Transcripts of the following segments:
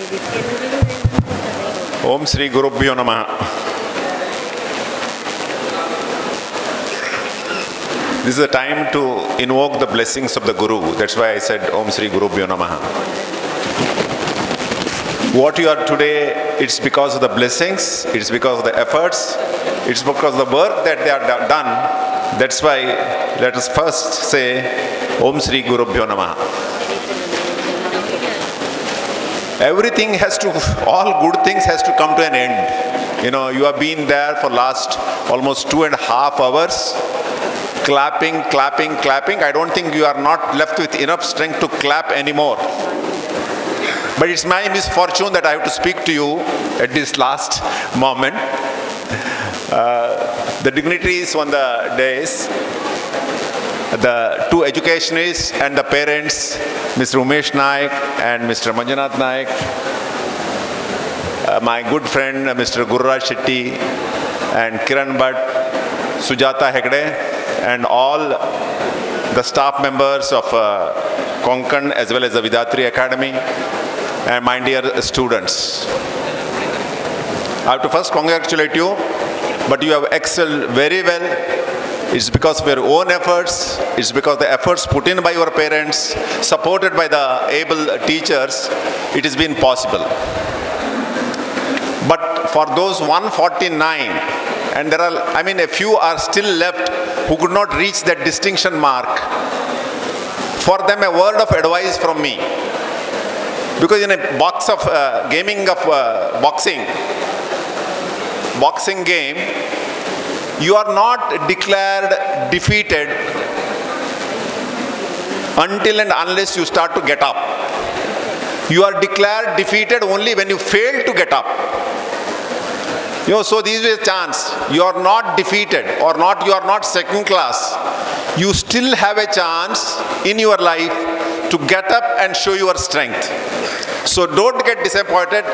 Om Sri Gurubhyo Namaha. This is a time to invoke the blessings of the Guru. That's why I said Om Sri Gurubhyo Namaha. What you are today, it's because of the blessings, it's because of the efforts, it's because of the work that they are done. That's why let us first say Om Sri Gurubhyo Namaha. Everything has to, all good things has to come to an end. You know, you have been there for last almost 2.5 hours, clapping. I don't think you are not left with enough strength to clap anymore. But it's my misfortune that I have to speak to you at this last moment. The dignitaries on the dais, the two educationists and the parents, Mr. Umesh Naik and Mr. Manjunath Naik, my good friend Mr. Gururaj Shetty and Kiran Bhatt, Sujata Hegde, and all the staff members of Konkan as well as the VIDHATRI Academy, and my dear students. I have to first congratulate you, but you have excelled very well. It's because of your own efforts, it's because of the efforts put in by your parents, supported by the able teachers, it has been possible. But for those 149, and there are, a few are still left who could not reach that distinction mark, for them a word of advice from me. Because in a box of boxing game, you are not declared defeated until and unless you start to get up. You are declared defeated only when you fail to get up. So this is a chance. You are not defeated or you are not second class. You still have a chance in your life to get up and show your strength. So don't get disappointed.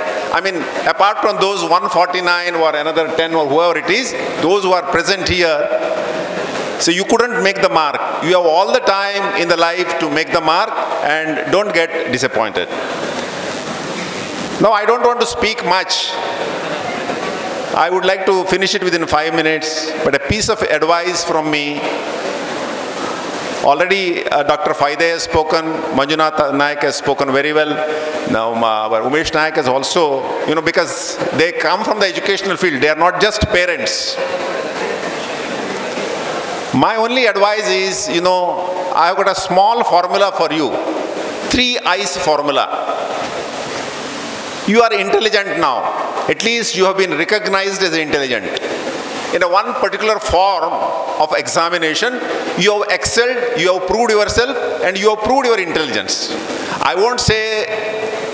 Apart from those 149 or another 10 or whoever it is, those who are present here, so you couldn't make the mark. You have all the time in the life to make the mark, and don't get disappointed. Now, I don't want to speak much. I would like to finish it within 5 minutes, but a piece of advice from me. Already Dr. Faide has spoken, Manjunath Naik has spoken very well. Now our Umesh Naik has also, because they come from the educational field, they are not just parents. My only advice is, I have got a small formula for you. 3 I's formula. You are intelligent now. At least you have been recognized as intelligent. In a one particular form of examination, you have excelled, you have proved yourself, and you have proved your intelligence. I won't say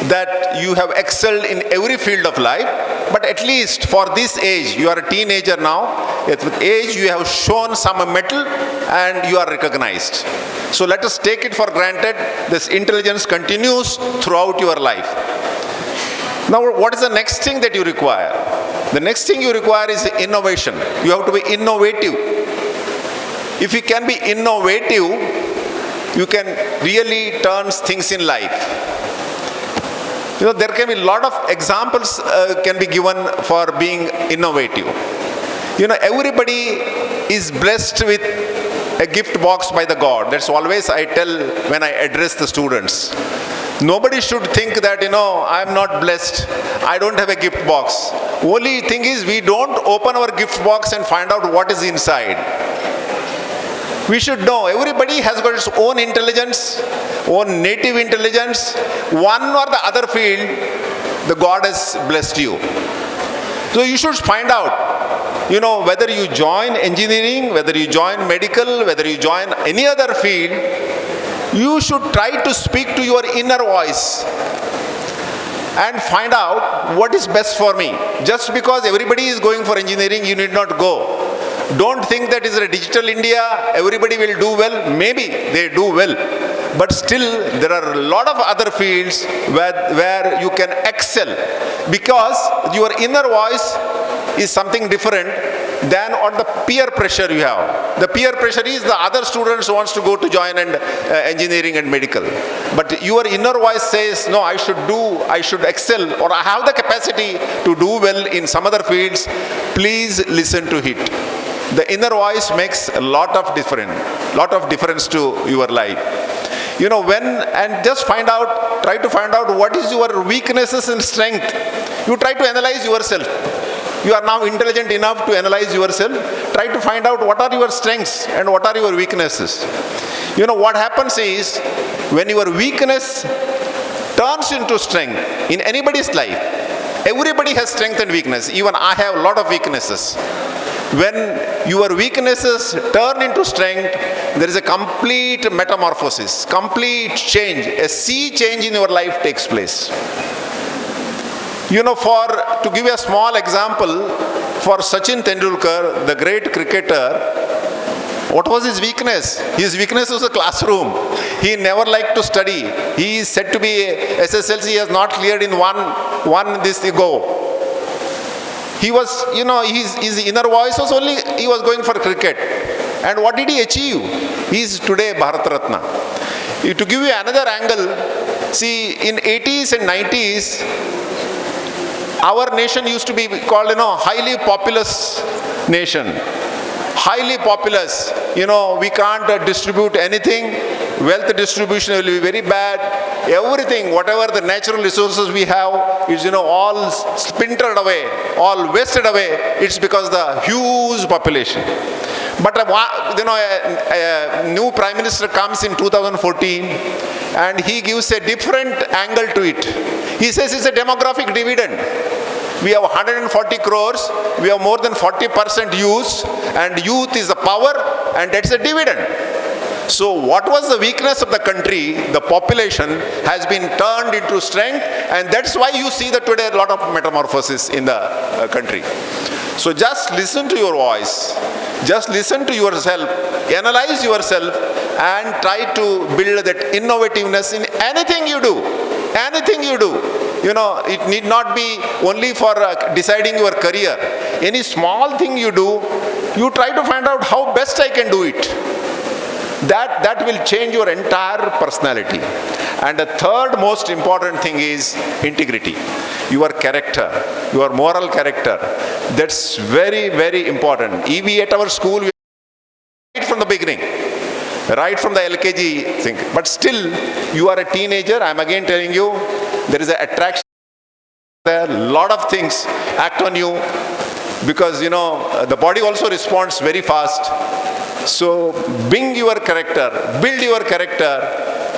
that you have excelled in every field of life, but at least for this age, you are a teenager now, with age you have shown some mettle and you are recognized. So let us take it for granted, this intelligence continues throughout your life. Now what is the next thing that you require? The next thing you require is innovation. You have to be innovative. If you can be innovative, you can really turn things in life. There can be a lot of examples can be given for being innovative. Everybody is blessed with a gift box by the God. That's always I tell when I address the students. Nobody should think that, I am not blessed, I don't have a gift box. Only thing is, we don't open our gift box and find out what is inside. We should know, everybody has got its own intelligence, own native intelligence. One or the other field, the God has blessed you. So you should find out, whether you join engineering, whether you join medical, whether you join any other field, you should try to speak to your inner voice and find out what is best for me. Just because everybody is going for engineering, you need not go. Don't think that is a digital India, everybody will do well. Maybe they do well. But still, there are a lot of other fields where you can excel. Because your inner voice is something different than on the peer pressure you have. The peer pressure is the other students who wants to go to join and engineering and medical. But your inner voice says, no, I should excel, or I have the capacity to do well in some other fields. Please listen to it. The inner voice makes a lot of difference to your life. Just try to find out what is your weaknesses and strength. You try to analyze yourself. You are now intelligent enough to analyze yourself. Try to find out what are your strengths and what are your weaknesses. What happens is, when your weakness turns into strength in anybody's life, everybody has strength and weakness. Even I have a lot of weaknesses. When your weaknesses turn into strength, there is a complete metamorphosis, complete change, a sea change in your life takes place. To give a small example, for Sachin Tendulkar, the great cricketer, what was his weakness? His weakness was a classroom. He never liked to study. He is said to be SSLC, he has not cleared in one this go. He was, his inner voice was only, he was going for cricket. And what did he achieve? He is today Bharat Ratna. To give you another angle, see, in 80s and 90s, our nation used to be called, highly populous nation. Highly populous. We can't distribute anything. Wealth distribution will be very bad. Everything, whatever the natural resources we have, is all splintered away, all wasted away. It's because the huge population. But a new Prime Minister comes in 2014 and he gives a different angle to it. He says it's a demographic dividend. We have 140 crores, we have more than 40% youth, and youth is the power, and that's a dividend. So what was the weakness of the country? The population has been turned into strength, and that's why you see that today a lot of metamorphosis in the country. So just listen to your voice, just listen to yourself, analyze yourself, and try to build that innovativeness in anything you do. Anything you do. It need not be only for deciding your career. Any small thing you do, you try to find out how best I can do it. That will change your entire personality. And the third most important thing is integrity. Your character, your moral character. That's very, very important. We at our school, right from the beginning, right from the LKG thing. But still, you are a teenager. I'm again telling you, there is an attraction there. A lot of things act on you because, the body also responds very fast. So, build your character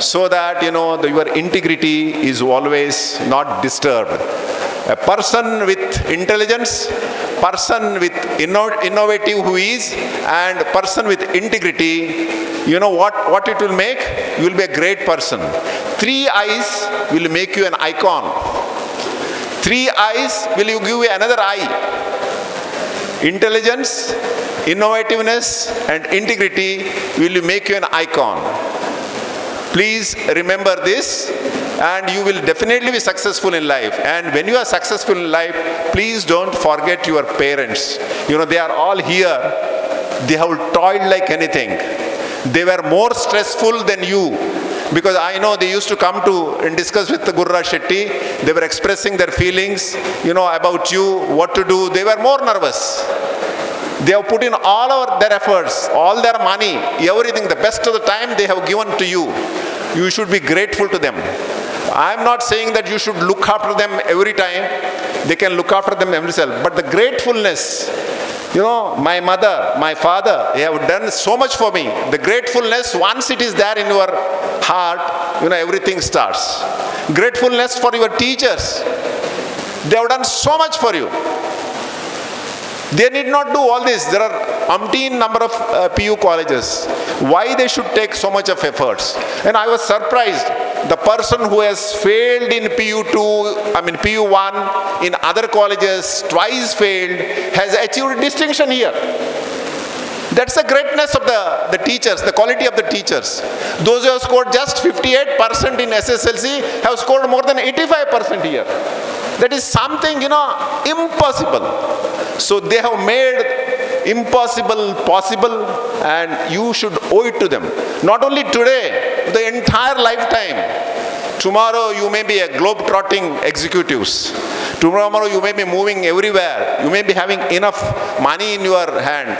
so that, your integrity is always not disturbed. A person with intelligence, person with innovative who is, and person with integrity, what it will make? You will be a great person. 3 eyes will make you an icon. 3 eyes will give you another eye. Intelligence, innovativeness, and integrity will make you an icon. Please remember this, and you will definitely be successful in life. And when you are successful in life, please don't forget your parents. They are all here. They have toiled like anything. They were more stressful than you. Because I know they used to come to and discuss with the Gurra Shetty. They were expressing their feelings, about you, what to do. They were more nervous. They have put in all their efforts, all their money, everything, the best of the time they have given to you. You should be grateful to them. I am not saying that you should look after them every time. They can look after them themselves. But the gratefulness, my mother, my father, they have done so much for me. The gratefulness, once it is there in your heart, everything starts. Gratefulness for your teachers. They have done so much for you. They need not do all this. There are umpteen number of PU colleges. Why they should take so much of efforts? And I was surprised. The person who has failed in PU1, in other colleges, twice failed, has achieved distinction here. That's the greatness of the teachers, the quality of the teachers. Those who have scored just 58% in SSLC have scored more than 85% here. That is something, impossible. So they have made impossible possible, and you should owe it to them. Not only today, the entire lifetime. Tomorrow you may be a globe-trotting executives. Tomorrow you may be moving everywhere. You may be having enough money in your hand.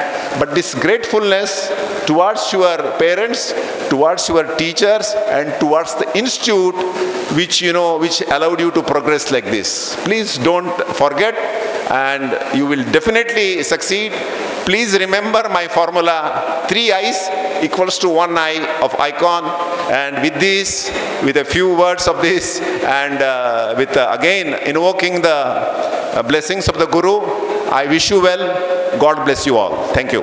But this gratefulness towards your parents, towards your teachers, and towards the institute which allowed you to progress like this. Please don't forget, and you will definitely succeed. Please remember my formula: 3 eyes equals to 1 eye of icon. And with this, with a few words of this, and with again invoking the blessings of the Guru, I wish you well. God bless you all. Thank you.